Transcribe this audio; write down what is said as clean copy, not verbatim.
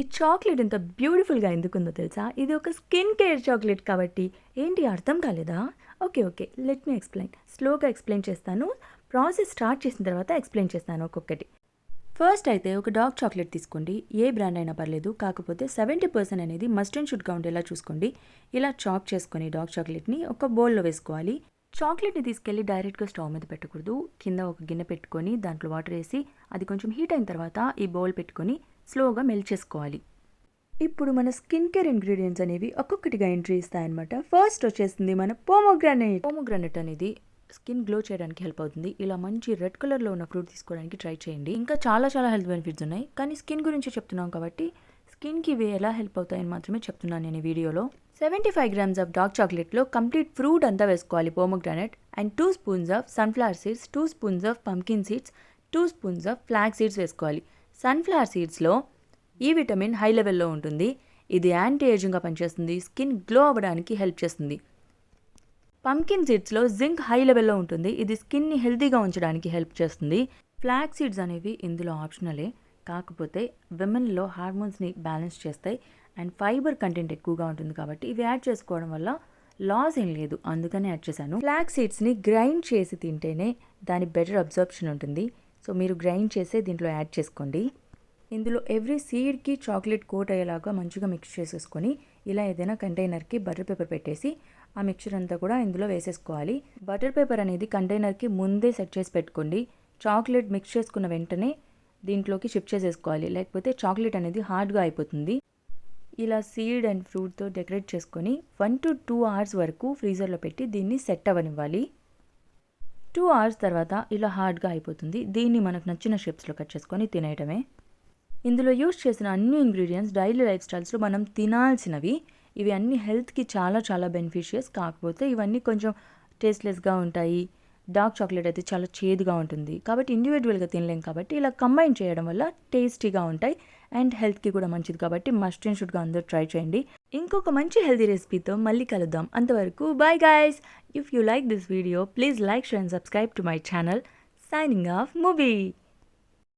ఈ చాక్లెట్ ఇంత బ్యూటిఫుల్గా ఎందుకుందో తెలుసా? ఇది ఒక స్కిన్ కేర్ చాక్లెట్ కాబట్టి. ఏంటి అర్థం కాలేదా? ఓకే. Let me explain. స్లోగా ఎక్స్‌ప్లెయిన్ చేస్తాను. ప్రాసెస్ స్టార్ట్ చేసిన తర్వాత ఎక్స్‌ప్లెయిన్ చేస్తాను ఒక్కొక్కటి. ఫస్ట్ అయితే ఒక డార్క్ చాక్లెట్ తీసుకోండి. ఏ బ్రాండ్ అయినా పర్లేదు. కాకపోతే 70% అనేది మస్ట్ అండ్ షుడ్‌గా ఉండేలా చూసుకోండి. ఇలా చాప్ చేసుకొని డార్క్ చాక్లెట్‌ని ఒక బౌల్‌లో వేసుకోవాలి. చాక్లెట్‌ని తీసుకెళ్ళి డైరెక్ట్‌గా స్టవ్ మీద పెట్టకూడదు. కింద ఒక గిన్నె పెట్టుకొని దాంట్లో వాటర్ వేసి అది కొంచెం హీట్ అయిన తర్వాత ఈ బౌల్ పెట్టుకొని స్లోగా మెల్ట్ చేసుకోవాలి. ఇప్పుడు మన స్కిన్ కేర్ ఇంగ్రీడియంట్స్ అనేవి ఒక్కొక్కటిగా ఎంట్రీ ఇస్తాయన్నమాట. ఫస్ట్ వచ్చేసింది మన పోమోగ్రానేట్. పోమోగ్రానేట్ అనేది స్కిన్ గ్లో చేయడానికి హెల్ప్ అవుతుంది. ఇలా మంచి రెడ్ కలర్లో ఉన్న ఫ్రూట్ తీసుకోవడానికి ట్రై చేయండి. ఇంకా చాలా హెల్త్ బెనిఫిట్స్ ఉన్నాయి, కానీ స్కిన్ గురించి చెప్తున్నాం కాబట్టి స్కిన్కి ఇవి ఎలా హెల్ప్ అవుతాయని మాత్రమే చెప్తున్నాను నేను ఈ వీడియోలో. 75 grams ఆఫ్ డార్క్ చాక్లెట్లో కంప్లీట్ ఫ్రూట్ అంతా వేసుకోవాలి pomegranate, and 2 spoons of sunflower seeds, 2 spoons of pumpkin seeds, 2 spoons of flax seeds వేసుకోవాలి. సన్ఫ్లవర్ సీడ్స్లో ఈ విటమిన్ హై లెవెల్లో ఉంటుంది. ఇది యాంటీ ఏజింగ్గా పనిచేస్తుంది, స్కిన్ గ్లో అవ్వడానికి హెల్ప్ చేస్తుంది. పంకిన్ సీడ్స్లో జింక్ హై లెవెల్లో ఉంటుంది. ఇది స్కిన్ని హెల్తీగా ఉంచడానికి హెల్ప్ చేస్తుంది. ఫ్లాగ్ సీడ్స్ అనేవి ఇందులో ఆప్షనలే, కాకపోతే విమెన్లో హార్మోన్స్ని బ్యాలెన్స్ చేస్తాయి అండ్ ఫైబర్ కంటెంట్ ఎక్కువగా ఉంటుంది కాబట్టి ఇవి యాడ్ చేసుకోవడం వల్ల లాస్ ఏం లేదు, అందుకనే యాడ్ చేశాను. ఫ్లాగ్ సీడ్స్ని గ్రైండ్ చేసి తింటేనే దాని బెటర్ అబ్జర్ప్షన్ ఉంటుంది. సో మీరు గ్రైండ్ చేసే దీంట్లో యాడ్ చేసుకోండి. ఇందులో ఎవ్రీ సీడ్కి చాక్లెట్ కోట్ అయ్యేలాగా మంచిగా మిక్స్ చేసేసుకొని ఇలా ఏదైనా కంటైనర్కి బటర్ పేపర్ పెట్టేసి ఆ మిక్చర్ అంతా కూడా ఇందులో వేసేసుకోవాలి. బటర్ పేపర్ అనేది కంటైనర్కి ముందే సెట్ చేసి పెట్టుకోండి. చాక్లెట్ మిక్స్ చేసుకున్న వెంటనే దీంట్లోకి షిఫ్ట్ చేసేసుకోవాలి, లేకపోతే చాక్లెట్ అనేది హార్డ్గా అయిపోతుంది. ఇలా సీడ్ అండ్ ఫ్రూట్తో డెకరేట్ చేసుకొని 1 to 2 hours వరకు ఫ్రీజర్లో పెట్టి దీన్ని సెట్ అవ్వనివ్వాలి. 2 hours తర్వాత ఇలా హార్డ్గా అయిపోతుంది. దీన్ని మనకు నచ్చిన షేప్స్లో కట్ చేసుకొని తినేయటమే. ఇందులో యూస్ చేసిన అన్ని ఇంగ్రీడియంట్స్ డైలీ లైఫ్ స్టైల్స్లో మనం తినాల్సినవి. ఇవి అన్ని హెల్త్కి చాలా బెనిఫిషియస్. కాకపోతే ఇవన్నీ కొంచెం టేస్ట్లెస్గా ఉంటాయి. డార్క్ చాక్లెట్ అయితే చాలా చేదుగా ఉంటుంది కాబట్టి ఇండివిజువల్గా తినలేం, కాబట్టి ఇలా కంబైన్ చేయడం వల్ల టేస్టీగా ఉంటాయి అండ్ హెల్త్కి కూడా మంచిది కాబట్టి మస్ట్ అండ్ షుడ్గా అందరూ ట్రై చేయండి. ఇంకొక మంచి హెల్తీ రెసిపీతో మళ్ళీ కలుద్దాం. అంతవరకు bye guys. If you like this video please like, share and subscribe to my channel. Signing off movie.